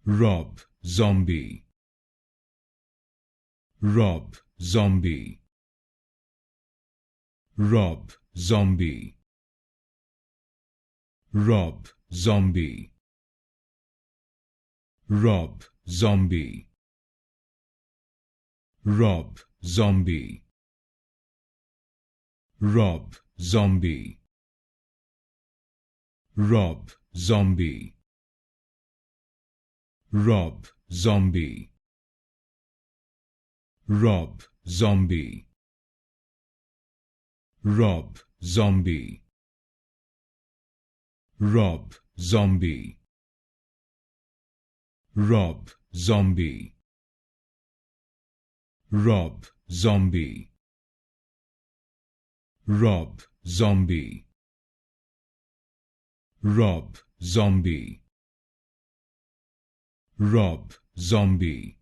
Rob zombie. Rob zombie. Rob zombie. Rob zombie. Rob zombie. Rob zombie. Rob zombie. Rob zombie. Rob zombie. Rob zombie. Rob zombie. Rob zombie. Rob zombie. Rob zombie. Rob zombie. Rob zombie. Rob zombie.